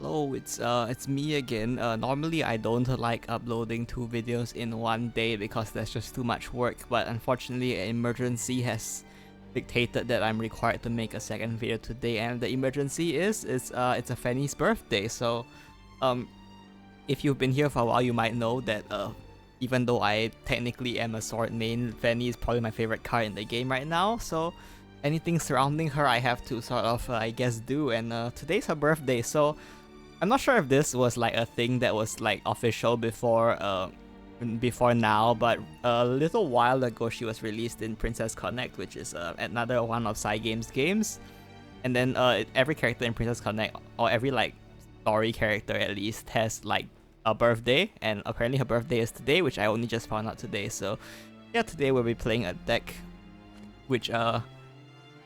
Hello, it's me again. Normally I don't like uploading 2 videos in one day because there's just too much work, but unfortunately an emergency has dictated that I'm required to make a second video today, and the emergency is it's a Fennie's birthday. So if you've been here for a while, you might know that even though I technically am a sword main, Fennie is probably my favorite card in the game right now. So anything surrounding her I have to sort of I guess do, and today's her birthday, so I'm not sure if this was like a thing that was like official before now, but a little while ago she was released in Princess Connect, which is another one of Cygames games. And then every character in Princess Connect, or every like story character at least, has like a birthday, and apparently her birthday is today, which I only just found out today. So yeah, today we'll be playing a deck which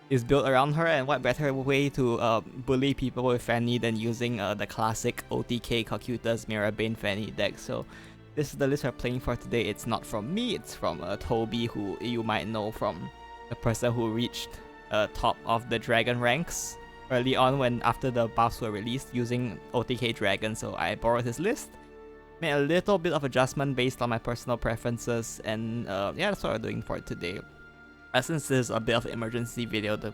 is built around her, and what better way to bully people with Fennie than using the classic OTK Cocytus Mjerrabaine Fennie deck. So this is the list we're playing for today. It's not from me, it's from Toby, who you might know from the person who reached top of the Dragon ranks early on after the buffs were released using OTK Dragon. So I borrowed his list, made a little bit of adjustment based on my personal preferences, and yeah, that's what we're doing for today. Since this is a bit of an emergency video, the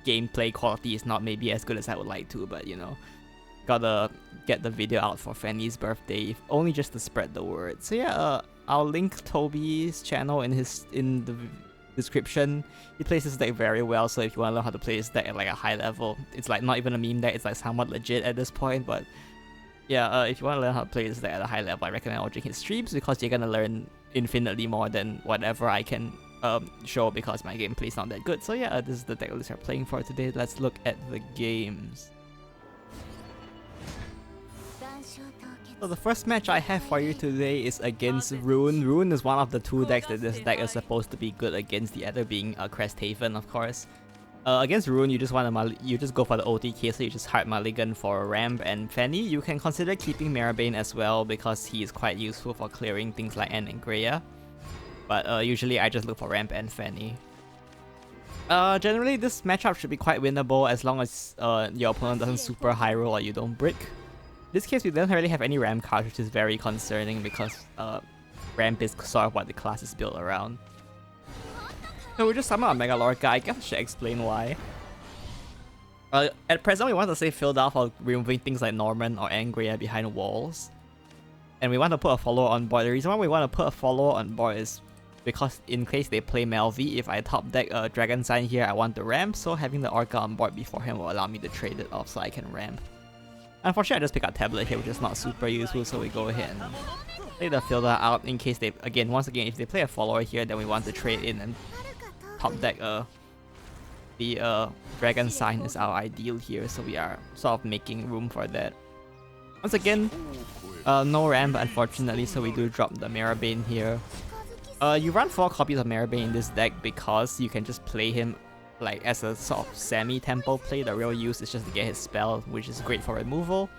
gameplay quality is not maybe as good as I would like to, but you know, gotta get the video out for Fennie's birthday, if only just to spread the word. So yeah, I'll link Toby's channel in the description. He plays this deck very well, so if you want to learn how to play this deck at like a high level, it's like not even a meme deck, it's like somewhat legit at this point. But yeah, if you want to learn how to play this deck at a high level, I recommend watching his streams, because you're gonna learn infinitely more than whatever I can show, because my gameplay is not that good. So yeah, this is the deck list we're playing for today. Let's look at the games. So the first match I have for you today is against Rune. Rune is one of the 2 decks that this deck is supposed to be good against, the other being Crest, of course. Against Rune, you just go for the OTK, so you just hard mulligan for ramp and Fennie. You can consider keeping Mjerrabaine as well, because he is quite useful for clearing things like N and Greya. But usually I just look for ramp and Fennie. Generally this matchup should be quite winnable as long as your opponent doesn't super high roll or you don't brick. In this case we don't really have any ramp cards, which is very concerning, because ramp is sort of what the class is built around. So we just summon a Mega Lorca. I guess I should explain why. At present we want to save Filda for removing things like Norman or Angria behind walls. And we want to put a follower on board. The reason why we want to put a follower on board is because in case they play Melvi, if I top deck a Dragon Sign here, I want to ramp, so having the Orca on board beforehand will allow me to trade it off so I can ramp. Unfortunately, I just pick up Tablet here, which is not super useful, so we go ahead and play the Filda out in case they, once again, if they play a follower here, then we want to trade in and top deck the Dragon Sign is our ideal here, so we are sort of making room for that. Once again, no ramp unfortunately, so we do drop the Mjerrabaine here. You run 4 copies of Mjerrabaine in this deck because you can just play him like as a sort of semi-tempo play. The real use is just to get his spell, which is great for removal,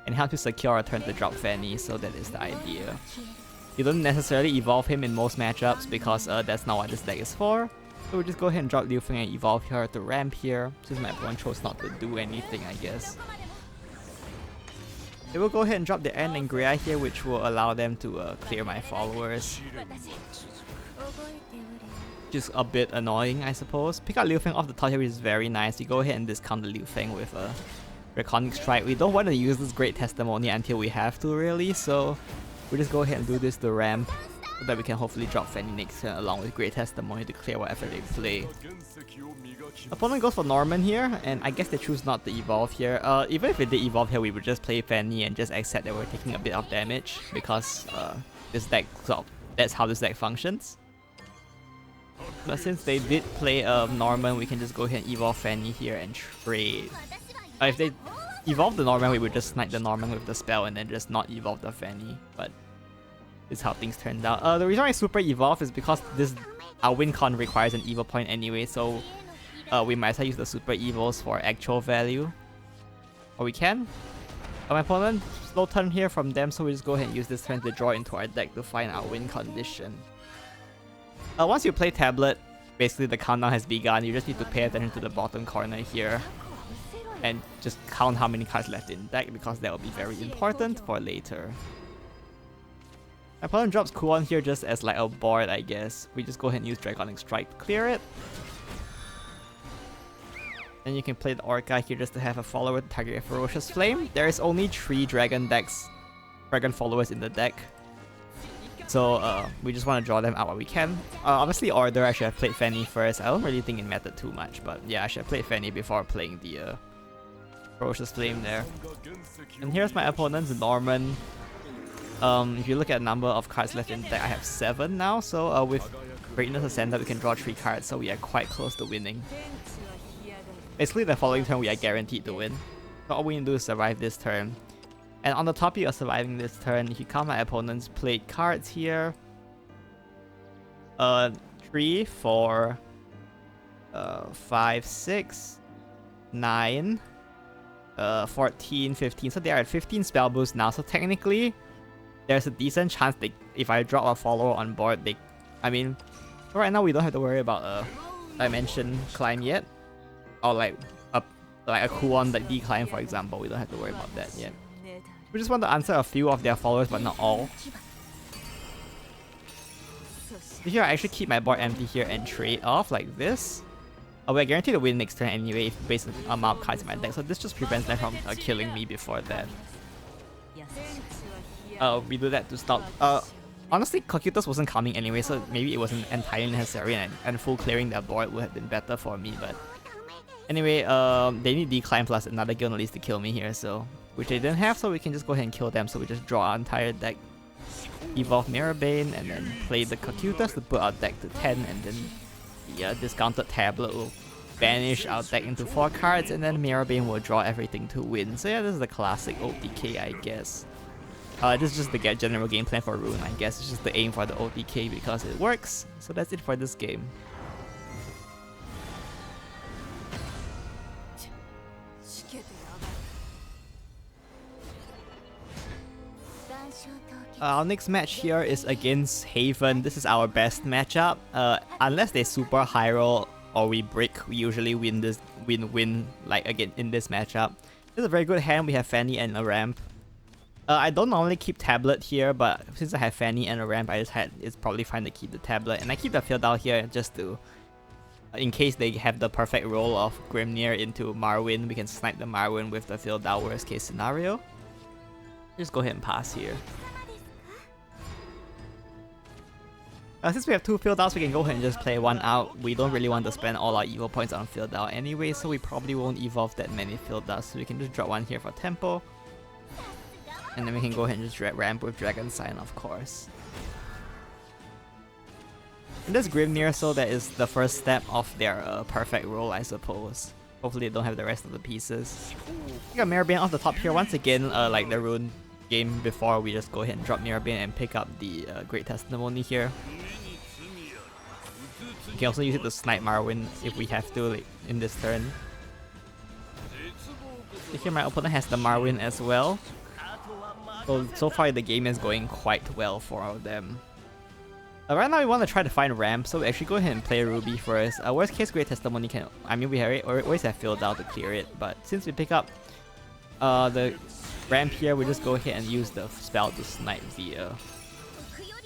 and help to secure a turn to drop Fennie, so that is the idea. You don't necessarily evolve him in most matchups because that's not what this deck is for. So we'll just go ahead and drop Liu Feng and evolve her to ramp here, since my opponent chose not to do anything, I guess. They will go ahead and drop the N and Greya here, which will allow them to clear my followers. Just a bit annoying, I suppose. Pick up Liu Feng off the top here, which is very nice. You go ahead and discount the Liu Feng with a Draconic Strike. We don't want to use this Great Testimony until we have to, really, so we'll just go ahead and do this to ramp, so that we can hopefully drop Fennie next turn along with Great Testimony to clear whatever they play. Opponent goes for Norman here, and I guess they choose not to evolve here. Even if they did evolve here, we would just play Fennie and just accept that we're taking a bit of damage, because this deck, that's how this deck functions. But since they did play Norman, we can just go ahead and evolve Fennie here and trade. If they evolve the Norman, we would just snipe the Norman with the spell and then just not evolve the Fennie. But this is how things turned out. The reason why I super evolve is because our win con requires an evil point anyway, so we might as well use the super evils for actual value. Or we can. My opponent, slow turn here from them, so we just go ahead and use this turn to draw into our deck to find our win condition. Once you play Tablet, basically the countdown has begun. You just need to pay attention to the bottom corner here. and just count how many cards left in deck because that will be very important for later. My opponent drops Kuon here just as like a board, I guess. We just go ahead and use Dragonic Strike to clear it. Then you can play the Orca here just to have a follower to target a Ferocious Flame. There is only 3 dragon followers in the deck. So we just want to draw them out while we can. Obviously Order, I should have played Fennie first. I don't really think it mattered too much, but yeah, I should have played Fennie before playing the Ferocious Flame there. And here's my opponent's Norman. If you look at the number of cards left in deck, I have 7 now, so with Greatness Ascended we can draw 3 cards, so we are quite close to winning. Basically the following turn we are guaranteed to win. So all we need to do is survive this turn. And on the topic of surviving this turn, if you count my opponent's played cards here, 3, 4, 5, 6, 9, 14, 15. So they are at 15 spell boost now. So technically, there's a decent chance that if I drop a follower on board, I mean, right now we don't have to worry about a dimension climb yet, or like a Kuon that decline, for example. We don't have to worry about that yet. We just want to answer a few of their followers, but not all. So here I actually keep my board empty here and trade off like this. We're guaranteed to win next turn anyway based on the amount of cards in my deck, so this just prevents them from killing me before that. We do that to stop. Honestly, Cocytus wasn't coming anyway, so maybe it wasn't entirely necessary, and full clearing their board would have been better for me. But anyway, they need decline plus another Giln to kill me here, so which they didn't have, so we can just go ahead and kill them. So we just draw our entire deck, evolve Mjerrabaine, and then play the Cocytus to put our deck to 10, and then the discounted tablet will banish our deck into 4 cards, and then Mjerrabaine will draw everything to win. So yeah, this is the classic OTK, I guess. This is just the general game plan for Rune, I guess. It's just the aim for the OTK because it works. So that's it for this game. Our next match here is against Haven. This is our best matchup. Unless they super high roll or we break, we usually win like again in this matchup. This is a very good hand. We have Fennie and a ramp. I don't normally keep tablet here, but since I have Fennie and a ramp, it's probably fine to keep the tablet. And I keep the field out here just to, in case they have the perfect roll of Grimnir into Marwyn, we can snipe the Marwyn with the field out worst case scenario. Just go ahead and pass here. Since we have 2 field outs, we can go ahead and just play 1 out. We don't really want to spend all our evo points on field out anyway, so we probably won't evolve that many field outs. So we can just drop 1 here for tempo. And then we can go ahead and just ramp with Dragon Sign, of course. And this Grimnir, so that is the first step of their perfect roll, I suppose. Hopefully they don't have the rest of the pieces. We got Mjerrabaine off the top here once again, like the Rune game before. We just go ahead and drop Mjerrabaine and pick up the Great Testimony here. You can also use it to snipe Marwyn if we have to, like, in this turn. Here my opponent has the Marwyn as well. So far the game is going quite well for them. Right now we want to try to find ramp, so we actually go ahead and play Ruby first. Worst case Great Testimony can, I mean we always have field out to clear it, but since we pick up the ramp here, we just go ahead and use the spell to snipe the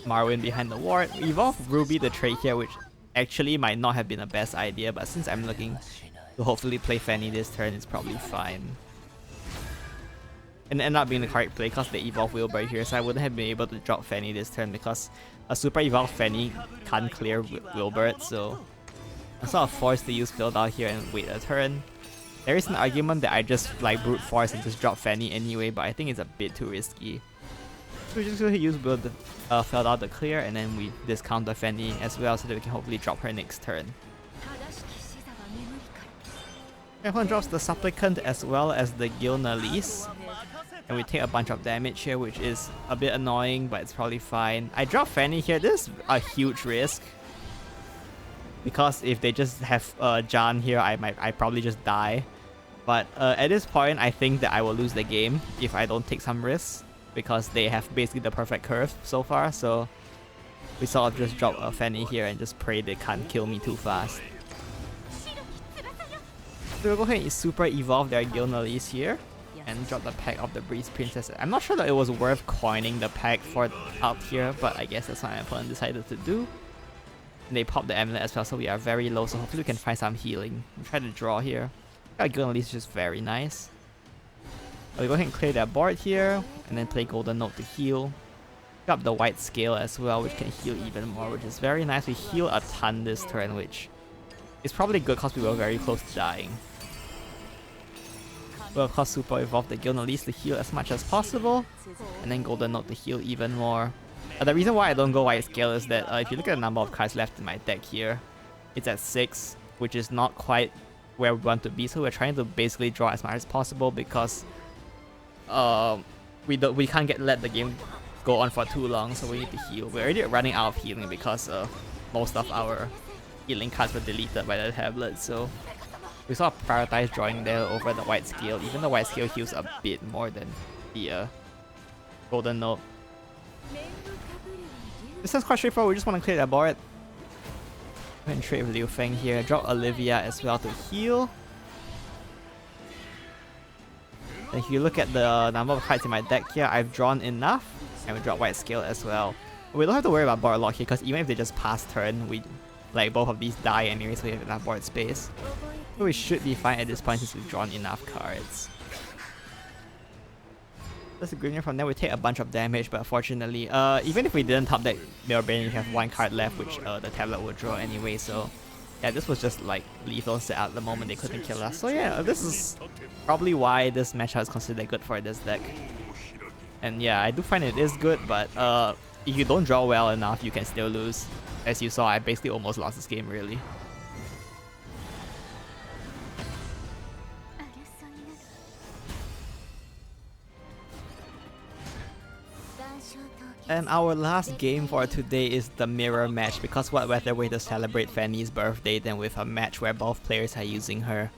Marwyn behind the ward. We evolve Ruby to trade here, which actually might not have been the best idea, but since I'm looking to hopefully play Fennie this turn, it's probably fine. And end up being the correct play because they evolve Wilbur here, so I wouldn't have been able to drop Fennie this turn because a super evolved Fennie can't clear Wilbur, so I'm sort of forced to use field out here and wait a turn. There is an argument that I just like brute force and just drop Fennie anyway, but I think it's a bit too risky. So we're just going to use field out to clear, and then we discount the Fennie as well so that we can hopefully drop her next turn. Everyone drops the Supplicant as well as the Gilnalise. And we take a bunch of damage here, which is a bit annoying, but it's probably fine. I drop Fennie here. This is a huge risk. Because if they just have Jan here, I probably just die. But at this point, I think that I will lose the game if I don't take some risks. Because they have basically the perfect curve so far, so we sort of just drop a Fennie here and just pray they can't kill me too fast. So we'll go ahead and super evolve their Gilnalese here and drop the pack of the Breeze Princess. I'm not sure that it was worth coining the pack for out here, but I guess that's what my opponent decided to do. And they pop the amulet as well, so we are very low, so hopefully we can find some healing. We'll try to draw here. Our Gilnalese is just very nice. We'll go ahead and clear their board here, and then play Golden Note to heal. Pick up the White Scale as well, which can heal even more, which is very nice. We heal a ton this turn, which is probably good because we were very close to dying. We'll of course super evolve the Gilnalese to heal as much as possible, and then Golden Note to heal even more. The reason why I don't go White Scale is that if you look at the number of cards left in my deck here, it's at 6, which is not quite where we want to be, so we're trying to basically draw as much as possible because we can't let the game go on for too long, so we need to heal. We're already running out of healing because most of our healing cards were deleted by the tablet, so we sort of prioritize drawing there over the White Scale. Even the White Scale heals a bit more than the Golden Note. This is quite straightforward. We just want to clear that board. Go ahead and trade with Liu Feng here. Drop Olivia as well to heal. And if you look at the number of cards in my deck here, I've drawn enough. And we drop White Scale as well. We don't have to worry about board lock here because even if they just pass turn, both of these die anyway, so we have enough board space. So we should be fine at this point since we've drawn enough cards. That's a Green from there. We take a bunch of damage, but unfortunately, even if we didn't top deck Mjerrabaine, we have one card left, which the tablet would draw anyway. So yeah, this was just like lethal set at the moment they couldn't kill us. So yeah, this is probably why this matchup is considered good for this deck. And yeah, I do find it is good, but if you don't draw well enough, you can still lose. As you saw, I basically almost lost this game really. And our last game for today is the mirror match, because what better way to celebrate Fennie's birthday than with a match where both players are using her.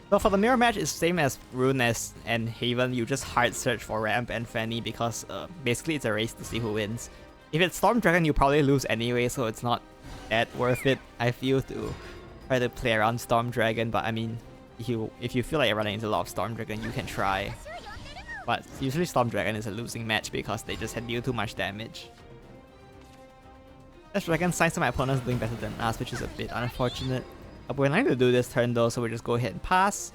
So for the mirror match, it's same as Rune and Haven. You just hard search for Ramp and Fennie because basically it's a race to see who wins. If it's Storm Dragon, you probably lose anyway, so it's not that worth it, I feel, to try to play around Storm Dragon. But I mean, if you feel like you're running into a lot of Storm Dragon, you can try. But usually Storm Dragon is a losing match because they just deal too much damage. This Dragon signs to my opponent's doing better than us, which is a bit unfortunate. We're not going to do this turn though, so we'll just go ahead and pass.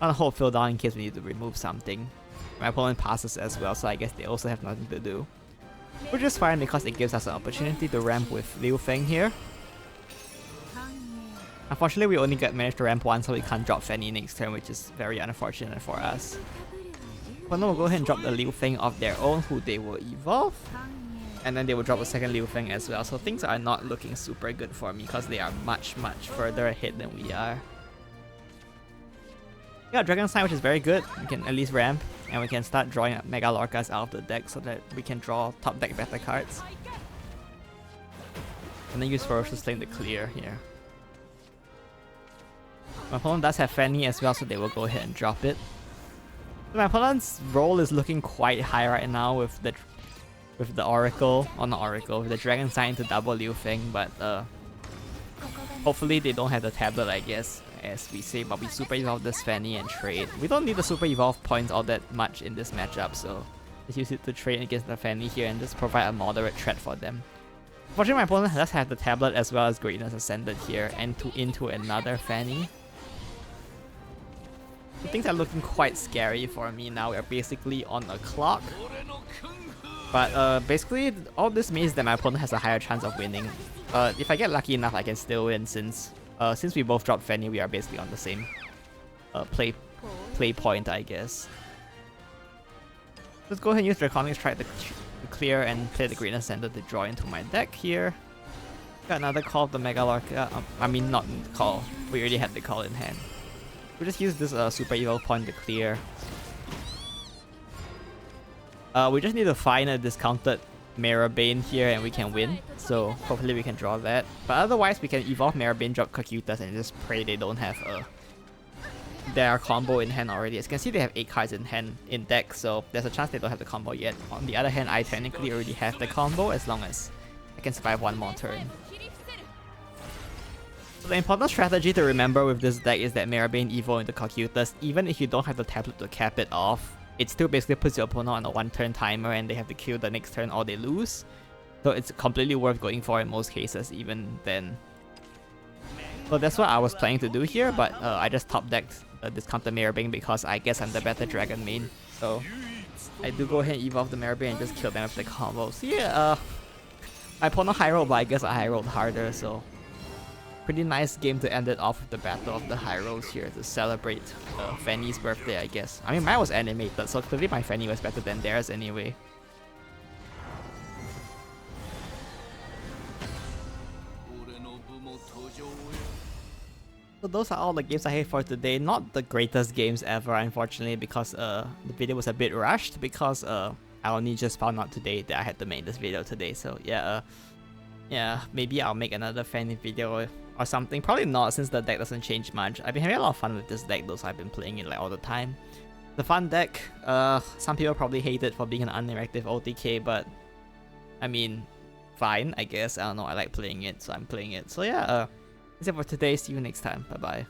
I'm gonna hold Phil down in case we need to remove something. My opponent passes as well, so I guess they also have nothing to do. Which is fine because it gives us an opportunity to ramp with Liu Feng here. Unfortunately, we only managed to ramp once, so we can't drop Fennie next turn, which is very unfortunate for us. But no, we'll go ahead and drop the Liu Feng of their own, who they will evolve. And then they will drop a second Liu Feng as well. So things are not looking super good for me because they are much further ahead than we are. Yeah, Dragon Sign, which is very good. We can at least ramp, and we can start drawing Mega Lorcas out of the deck so that we can draw top deck better cards. And then use Ferocious Flame to clear here. My opponent does have Fennie as well, so they will go ahead and drop it. So my opponent's roll is looking quite high right now with the Oracle, or not Oracle, with the Dragon Sign to double Liu Feng, but hopefully they don't have the tablet, I guess, as we say, but we super evolve this Fennie and trade. We don't need the super evolve points all that much in this matchup, so just use it to trade against the Fennie here and just provide a moderate threat for them. Fortunately, my opponent does have the tablet as well as Greatness Ascended here, and into another Fennie. So things are looking quite scary for me now. We're basically on a clock. But basically, all this means that my opponent has a higher chance of winning. If I get lucky enough, I can still win since we both dropped Fennie, we are basically on the same play point, I guess. Let's go ahead and use Draconic Strike to clear and play the Greatness Center to draw into my deck here. Got another call of the Mega Lorca. I mean, not call. We already had the call in hand. We'll just use this super evil point to clear. We just need to find a discounted Mjerrabaine here and we can win. So hopefully we can draw that. But otherwise we can evolve Mjerrabaine, drop Cocytus, and just pray they don't have their combo in hand already. As you can see, they have 8 cards in hand in deck, so there's a chance they don't have the combo yet. On the other hand, I technically already have the combo as long as I can survive one more turn. The important strategy to remember with this deck is that Mjerrabaine Evo into Cocytus, even if you don't have the tablet to cap it off, it still basically puts your opponent on a 1-turn timer and they have to kill the next turn or they lose. So it's completely worth going for in most cases, even then. So that's what I was planning to do here, but I just top decked discounted Mjerrabaine because I guess I'm the better dragon main. So I do go ahead and evolve the Mjerrabaine and just kill them with the combo. So yeah, my opponent high rolled, but I guess I high rolled harder, so pretty nice game to end it off with the Battle of the High Rolls here to celebrate Fennie's birthday, I guess. I mean, mine was animated, so clearly my Fennie was better than theirs anyway. So those are all the games I had for today. Not the greatest games ever, unfortunately, because the video was a bit rushed because I only just found out today that I had to make this video today. So yeah, maybe I'll make another Fennie video or something. Probably not, since the deck doesn't change much. I've been having a lot of fun with this deck though, so I've been playing it like all the time. The fun deck. Some people probably hate it for being an uninteractive OTK, but I mean, fine, I guess. I don't know, I like playing it, so I'm playing it. So yeah, that's it for today. See you next time. Bye bye.